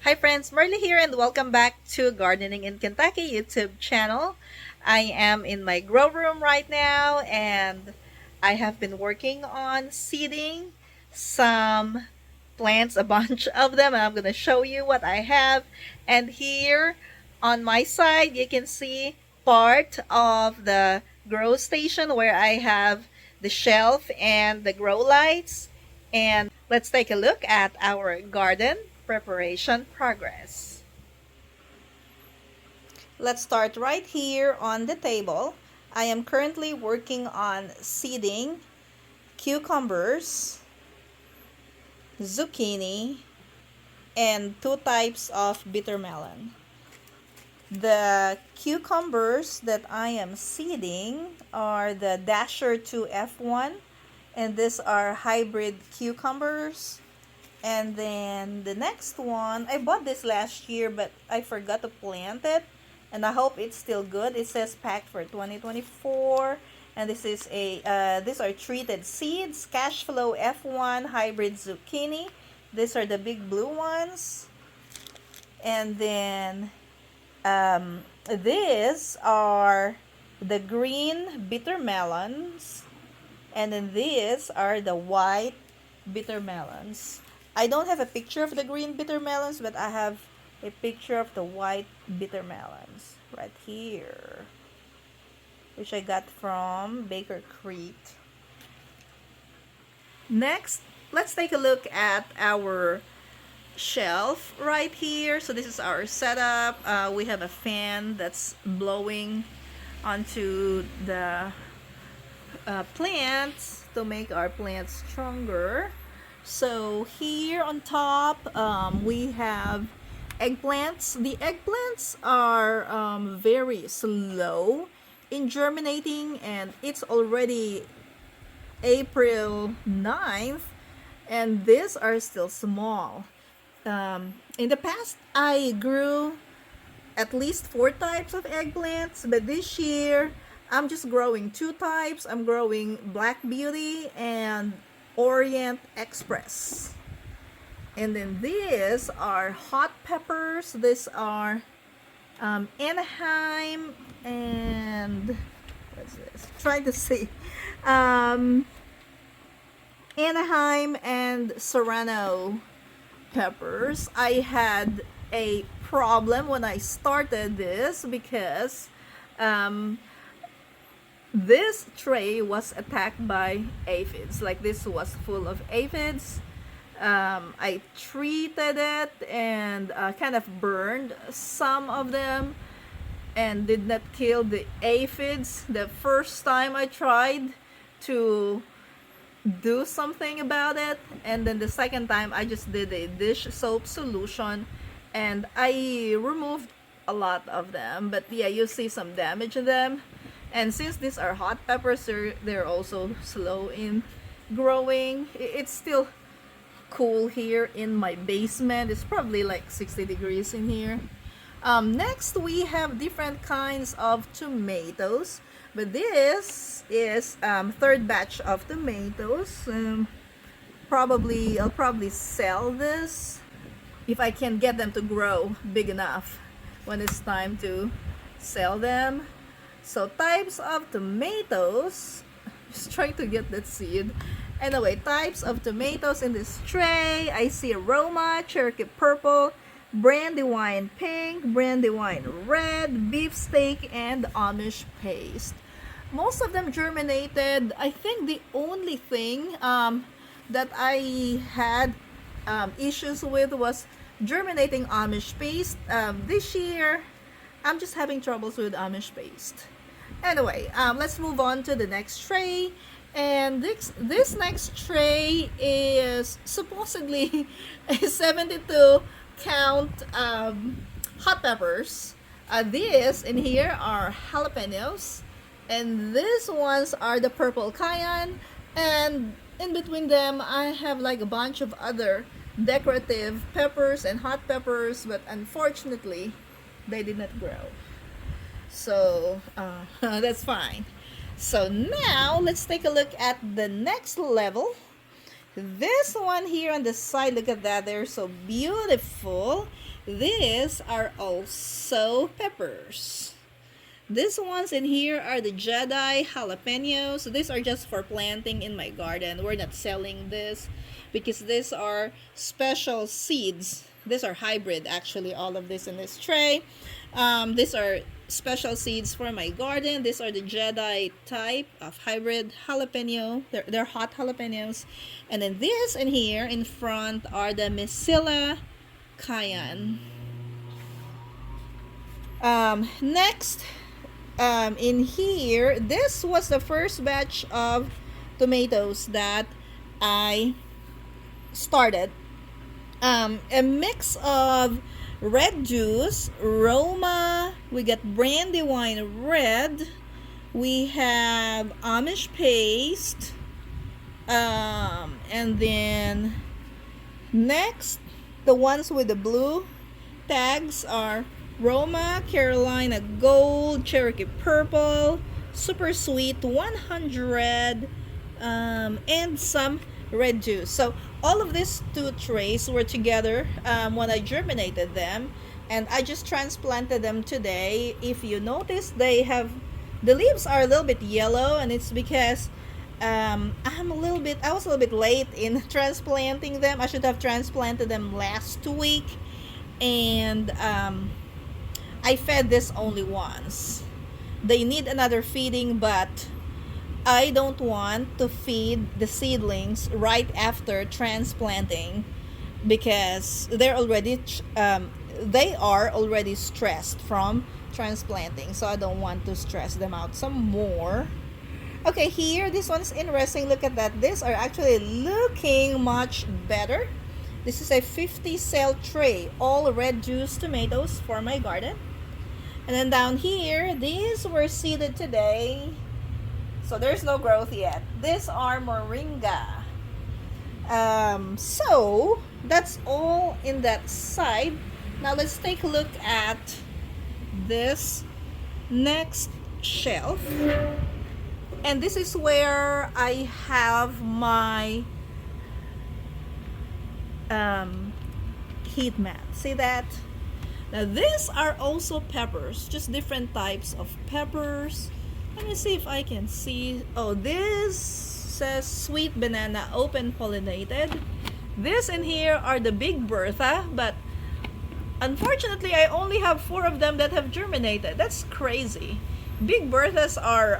Hi friends, Marley here and welcome back to Gardening in Kentucky YouTube channel. I am in my grow room right now and I have been working on seeding some plants, a bunch of them, and I'm going to show you what I have. And here on my side, you can see part of the grow station where I have the shelf and the grow lights. And let's take a look at our garden preparation progress. Let's start right here on the table. I am currently working on seeding cucumbers, zucchini, and two types of bitter melon. The cucumbers that I am seeding are the Dasher 2 F1, and these are hybrid cucumbers. And then the next one, I bought this last year but I forgot to plant it, and I hope it's still good. It says packed for 2024, and this is these are treated seeds, Cashflow F1 hybrid zucchini. These are the big blue ones. And then these are the green bitter melons, and then these are the white bitter melons. I don't have a picture of the green bitter melons, but I have a picture of the white bitter melons right here, which I got from Baker Creek. Next, let's take a look at our shelf right here. So this is our setup. We have a fan that's blowing onto the plants to make our plants stronger. So here on top, we have eggplants. The eggplants are very slow in germinating, and it's already April 9th, and these are still small. In the past, I grew at least 4 types of eggplants, but this year I'm just growing 2 types. I'm growing Black Beauty and Orient Express. And then these are hot peppers. These are Anaheim and what's this? Trying to see. Anaheim and Serrano peppers. I had a problem when I started this because this tray was attacked by aphids. Like, this was full of aphids. I treated it and kind of burned some of them and did not kill the aphids the first time I tried to do something about it. And then the second time I just did a dish soap solution and I removed a lot of them, but yeah, you see some damage in them. And since these are hot peppers, they're also slow in growing. It's still cool here in my basement. It's probably like 60 degrees in here. Next, we have different kinds of tomatoes, but this is third batch of tomatoes. I'll probably sell this if I can get them to grow big enough when it's time to sell them. So types of tomatoes, just trying to get that seed. Anyway, types of tomatoes in this tray. I see Aroma, Cherokee Purple, Brandywine Pink, Brandywine Red, Beefsteak, and Amish Paste. Most of them germinated. I think the only thing that I had issues with was germinating Amish Paste. This year, I'm just having troubles with Amish Paste. Anyway, let's move on to the next tray. And this next tray is supposedly a 72 count hot peppers. These in here are jalapenos, and these ones are the purple cayenne, and in between them I have like a bunch of other decorative peppers and hot peppers, but unfortunately they did not grow. So that's fine. So now let's take a look at the next level. This one here on the side, look at that, they're so beautiful. These are also peppers. These ones in here are the Jedi jalapenos. These are just for planting in my garden. We're not selling this because these are special seeds. These are hybrid, actually, all of this in this tray. These are special seeds for my garden. These are the Jedi type of hybrid jalapeno. They're hot jalapenos. And then this in here in front are the Mesilla cayenne. Next, in here, this was the first batch of tomatoes that I started. A mix of red juice, Roma, we got Brandywine red, we have Amish paste, and then next, the ones with the blue tags are Roma, Carolina Gold, Cherokee Purple, Super Sweet 100, and some red juice. So all of these two trays were together when I germinated them, and I just transplanted them today. If you notice, the leaves are a little bit yellow, and it's because I was a little bit late in transplanting them. I should have transplanted them last week, and I fed this only once. They need another feeding, but I don't want to feed the seedlings right after transplanting because they are already stressed from transplanting, so I don't want to stress them out some more. Okay, here, this one's interesting. Look at that. These are actually looking much better. This is a 50 cell tray, all red juice tomatoes for my garden. And then down here, these were seeded today. So there's no growth yet. These are moringa. So that's all in that side. Now let's take a look at this next shelf. And this is where I have my heat mat. See that? Now these are also peppers, just different types of peppers. Let me see if I can see. Oh, this says sweet banana open pollinated. This in here are the Big Bertha, but unfortunately I only have 4 of them that have germinated. That's crazy. Big Berthas are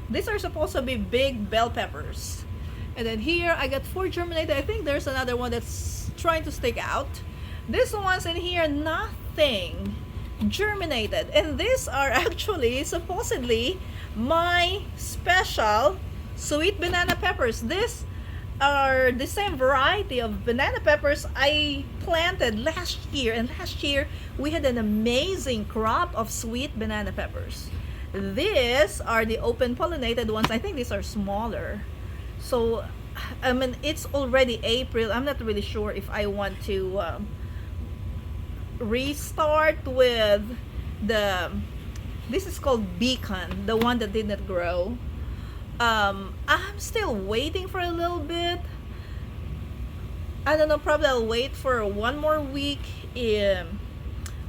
these are supposed to be big bell peppers. And then here I got 4 germinated. I think there's another one that's trying to stick out. These ones in here, nothing germinated. And these are actually supposedly my special sweet banana peppers. These are the same variety of banana peppers I planted last year. And last year we had an amazing crop of sweet banana peppers. These are the open pollinated ones. I think these are smaller. So I mean, it's already April. I'm not really sure if I want to restart with this is called Beacon, the one that did not grow. I'm still waiting for a little bit. I don't know, probably I'll wait for 1 more week,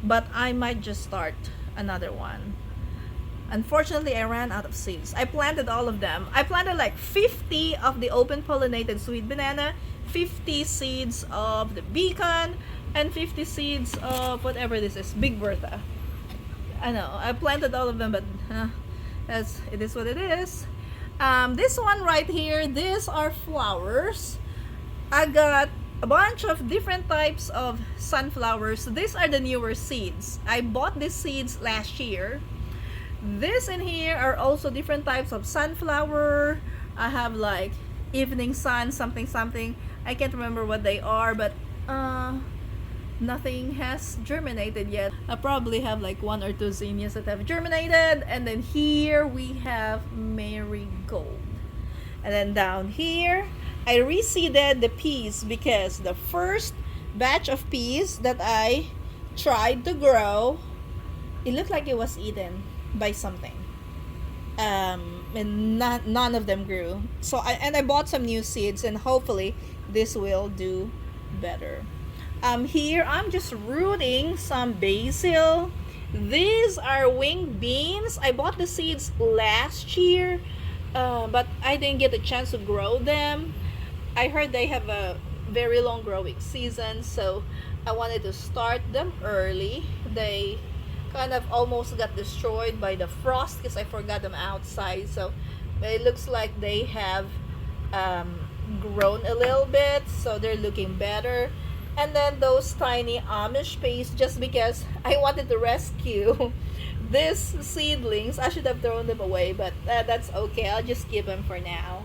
but I might just start another one. Unfortunately, I ran out of seeds. I planted all of them. I planted like 50 of the open pollinated sweet banana, 50 seeds of the Beacon, and 50 seeds of whatever this is, Big Bertha. I know, I planted all of them, but it is what it is. This one right here, these are flowers. I got a bunch of different types of sunflowers. These are the newer seeds. I bought these seeds last year. This in here are also different types of sunflower. I have like evening sun, something. I can't remember what they are, but nothing has germinated yet. I probably have like 1 or 2 zinnias that have germinated. And then here we have marigold. And then down here, I reseeded the peas because the first batch of peas that I tried to grow, it looked like it was eaten by something. and none of them grew. So I bought some new seeds, and hopefully this will do better. Here I'm just rooting some basil. These are winged beans. I bought the seeds last year, but I didn't get a chance to grow them. I heard they have a very long growing season, so I wanted to start them early. They kind of almost got destroyed by the frost because I forgot them outside. So it looks like they have grown a little bit, so they're looking better. And then those tiny Amish paste, just because I wanted to rescue these seedlings. I should have thrown them away, but that's okay. I'll just keep them for now.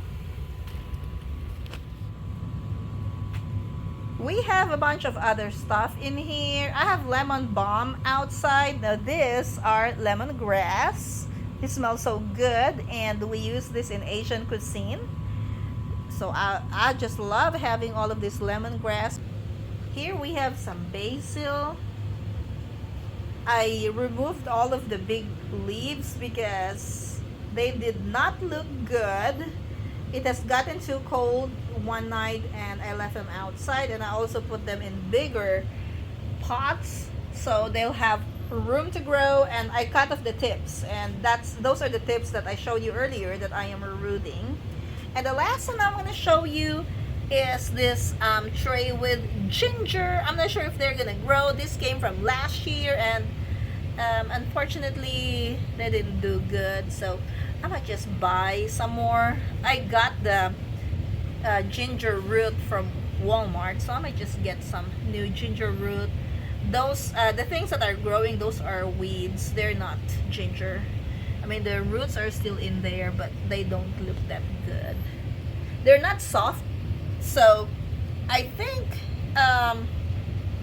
We have a bunch of other stuff in here. I have lemon balm outside. Now these are lemongrass. It smells so good, and we use this in Asian cuisine. So I just love having all of this lemongrass. Here we have some basil. I removed all of the big leaves because they did not look good. It has gotten too cold one night and I left them outside, and I also put them in bigger pots so they'll have room to grow, and I cut off the tips, and those are the tips that I showed you earlier that I am rooting. And the last one I'm going to show you is this tray with ginger. I'm not sure if they're going to grow. This came from last year, and unfortunately they didn't do good, so I might just buy some more. I got the ginger root from Walmart, so I might just get some new ginger root. Those the things that are growing, those are weeds. They're not ginger. I mean, the roots are still in there, but they don't look that good. They're not soft, so I think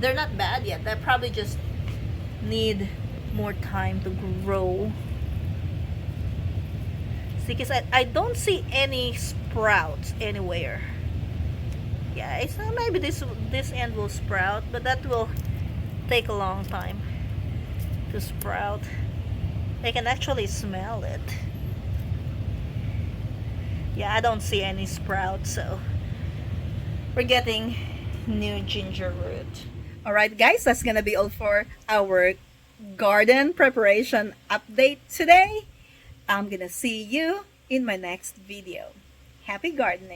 they're not bad yet. They probably just need more time to grow. See, because I don't see any sprouts anywhere. Yeah, it's not, maybe this end will sprout, but that will take a long time to sprout. I can actually smell it. Yeah, I don't see any sprouts, so we're getting new ginger root. Alright guys, that's gonna be all for our garden preparation update today. I'm gonna see you in my next video. Happy gardening!